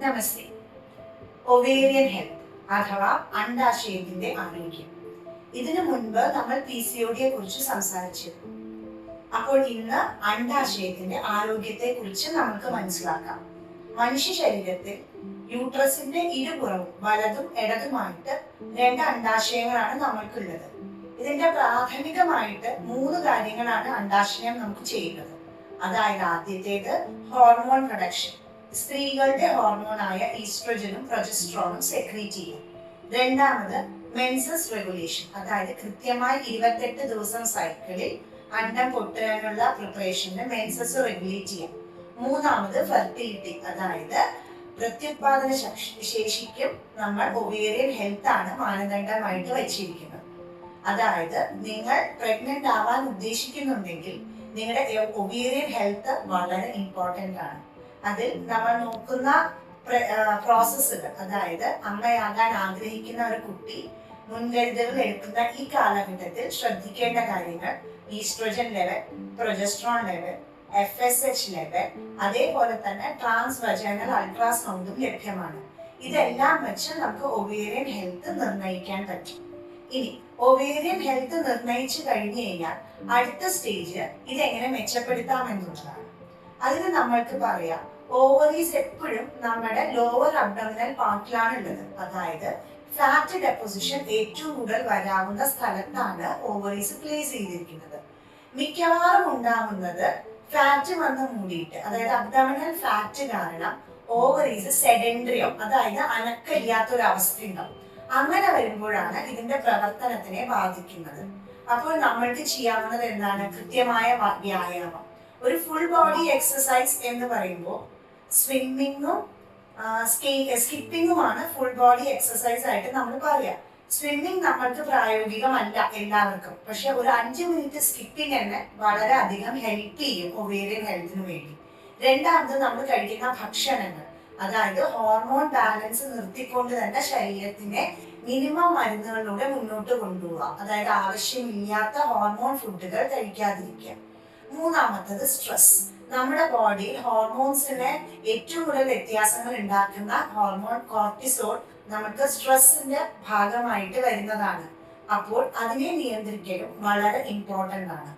നമസ്തേ. Ovarian health അഥവാ അണ്ഡാശയത്തിന്റെ ആരോഗ്യം. ഇതിനു മുൻപ് നമ്മൾ PCOD കുറിച്ച് സംസാരിച്ചിരുന്നു. അപ്പോൾ ഇന്ന് അണ്ഡാശയത്തിന്റെ ആരോഗ്യത്തെ കുറിച്ച് നമുക്ക് മനസ്സിലാക്കാം. മനുഷ്യ ശരീരത്തിൽ യൂട്രസിന്റെ ഇരുപുറവും വലതും ഇടതുമായിട്ട് 2 അണ്ഡാശയങ്ങളാണ് നമ്മൾക്കുള്ളത്. ഇതിന്റെ പ്രാഥമികമായിട്ട് 3 കാര്യങ്ങളാണ് അണ്ഡാശയം നമുക്ക് ചെയ്യുന്നത്. അതായത് ആദ്യത്തേത് ഹോർമോൺ പ്രൊഡക്ഷൻ, സ്ത്രീകളുടെ ഹോർമോണായ ഈസ്ട്രജനും പ്രൊജസ്ട്രോണും സെക്രീറ്റ് ചെയ്യും. രണ്ടാമത് മെൻസസ് റെഗുലേഷൻ, അതായത് കൃത്യമായി 28 ദിവസം സൈക്കിളിൽ അണ്ഡം പൊട്ടാനുള്ള പ്രിപ്പറേഷന് മെൻസസ് റെഗുലേറ്റ് ചെയ്യാം. മൂന്നാമത് ഫെർട്ടിലിറ്റി, അതായത് പ്രത്യുത്പാദന ശേഷിക്കും നമ്മൾ ഒവേറിയൻ ഹെൽത്ത് ആണ് മാനദണ്ഡമായിട്ട് വെച്ചിരിക്കുന്നത്. അതായത് നിങ്ങൾ പ്രഗ്നന്റ് ആവാൻ ഉദ്ദേശിക്കുന്നുണ്ടെങ്കിൽ നിങ്ങളുടെ ഒവേറിയൻ ഹെൽത്ത് വളരെ ഇമ്പോർട്ടൻ്റ് ആണ്. അതിൽ നമ്മൾ നോക്കുന്ന പ്രോസസ്സുകൾ, അതായത് അമ്മയാകാൻ ആഗ്രഹിക്കുന്ന ഒരു കുട്ടി മുൻകരുതലുകൾ എടുക്കുന്ന ഈ കാലഘട്ടത്തിൽ ശ്രദ്ധിക്കേണ്ട കാര്യങ്ങൾ: oestrogen level, progesterone level, FSH level, അതേപോലെ തന്നെ ട്രാൻസ് വജൈനൽ അൾട്രാസൗണ്ടും ലഭ്യമാണ്. ഇതെല്ലാം വെച്ച് നമുക്ക് ഒവേറിയൻ ഹെൽത്ത് നിർണ്ണയിക്കാൻ പറ്റും. ഇനി ഒവേറിയൻ ഹെൽത്ത് നിർണ്ണയിച്ചു കഴിഞ്ഞു കഴിഞ്ഞാൽ അടുത്ത സ്റ്റേജ് ഇതെങ്ങനെ മെച്ചപ്പെടുത്താമെന്നുള്ളതാണ്. അതിന് നമ്മൾക്ക് പറയാം, ഓവറീസ് എപ്പോഴും നമ്മുടെ ലോവർ അബ്ഡോമിനൽ പാർട്ടിലാണ് ഉള്ളത്. അതായത് ഫാറ്റ് ഡെപ്പോസിഷൻ ഏറ്റവും കൂടുതൽ വരാവുന്ന സ്ഥലത്താണ് ഓവറീസ് പ്ലേസ് ചെയ്തിരിക്കുന്നത്. മിക്കവാറും ഉണ്ടാകുന്നത് ഫാറ്റ് വന്ന് മൂടിയിട്ട്, അതായത് അബ്ഡോമിനൽ ഫാറ്റ് കാരണം ഓവറീസ് സെഡൻഡറിയോ, അതായത് അനക്കമില്ലാത്തൊരു അവസ്ഥ ഉണ്ടാവും. അങ്ങനെ വരുമ്പോഴാണ് ഇതിന്റെ പ്രവർത്തനത്തിനെ ബാധിക്കുന്നത്. അപ്പോൾ നമ്മൾക്ക് ചെയ്യാവുന്നത് എന്താണ്? കൃത്യമായ വ്യായാമം. ഒരു ഫുൾ ബോഡി എക്സസൈസ് എന്ന് പറയുമ്പോൾ സ്വിമ്മിങ്ങും സ്കിപ്പിങ്ങുമാണ് ഫുൾ ബോഡി എക്സസൈസ് ആയിട്ട് നമ്മൾ പറയാം. സ്വിമ്മിങ് നമ്മൾക്ക് പ്രായോഗികമല്ല എല്ലാവർക്കും, പക്ഷെ ഒരു 5 മിനിറ്റ് സ്കിപ്പിംഗ് തന്നെ വളരെ അധികം ഹെൽപ്പ് ചെയ്യും ഒവേറിയൻ ഹെൽത്തിന് വേണ്ടി. രണ്ടാമത് നമ്മൾ കഴിക്കുന്ന ഭക്ഷണങ്ങൾ, അതായത് ഹോർമോൺ ബാലൻസ് നിർത്തിക്കൊണ്ട് തന്നെ ശരീരത്തിനെ മിനിമം മരുന്നുകളിലൂടെ മുന്നോട്ട് കൊണ്ടുപോവുക. അതായത് ആവശ്യമില്ലാത്ത ഹോർമോൺ ഫുഡുകൾ കഴിക്കാതിരിക്കുക. മൂന്നാമത്തത് സ്ട്രെസ്. നമ്മുടെ ബോഡിയിൽ ഹോർമോൺസിന് ഏറ്റവും കൂടുതൽ വ്യത്യാസങ്ങൾ ഉണ്ടാക്കുന്ന ഹോർമോൺ കോർട്ടിസോൾ നമുക്ക് സ്ട്രെസ്സിന്റെ ഭാഗമായിട്ട് വരുന്നതാണ്. അപ്പോൾ അതിനെ നിയന്ത്രിക്കലും വളരെ ഇമ്പോർട്ടൻ്റ് ആണ്.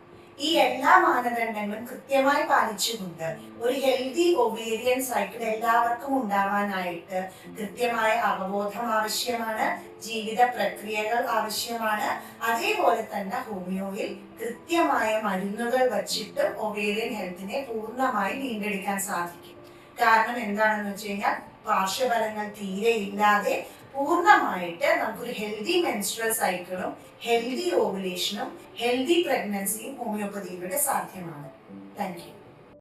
ഈ എല്ലാ മാനദണ്ഡങ്ങളും കൃത്യമായി പാലിച്ചുകൊണ്ട് ഒരു ഹെൽത്തി ഒവേറിയൻ സൈക്കിൾ എല്ലാവർക്കും ഉണ്ടാവാനായിട്ട് കൃത്യമായ അവബോധം ആവശ്യമാണ്, ജീവിത പ്രക്രിയകൾ ആവശ്യമാണ്. അതേപോലെ തന്നെ ഹോമിയോയിൽ കൃത്യമായ മരുന്നുകൾ വച്ചിട്ട് ഒവേറിയൻ ഹെൽത്തിനെ പൂർണ്ണമായി വീണ്ടെടുക്കാൻ സാധിക്കും. കാരണം എന്താണെന്ന് വെച്ച് കഴിഞ്ഞാൽ പാർശ്വഫലങ്ങൾ തീരെ ഇല്ലാതെ പൂർണ്ണമായിട്ട് നമുക്കൊരു ഹെൽത്തി മെൻസ്ട്രൽ സൈക്കിളും ഹെൽത്തി ഓവുലേഷനും ഹെൽത്തി പ്രഗ്നൻസിയും ഹോമിയോപ്പതിയിലൂടെ സാധ്യമാണ്. Thank you.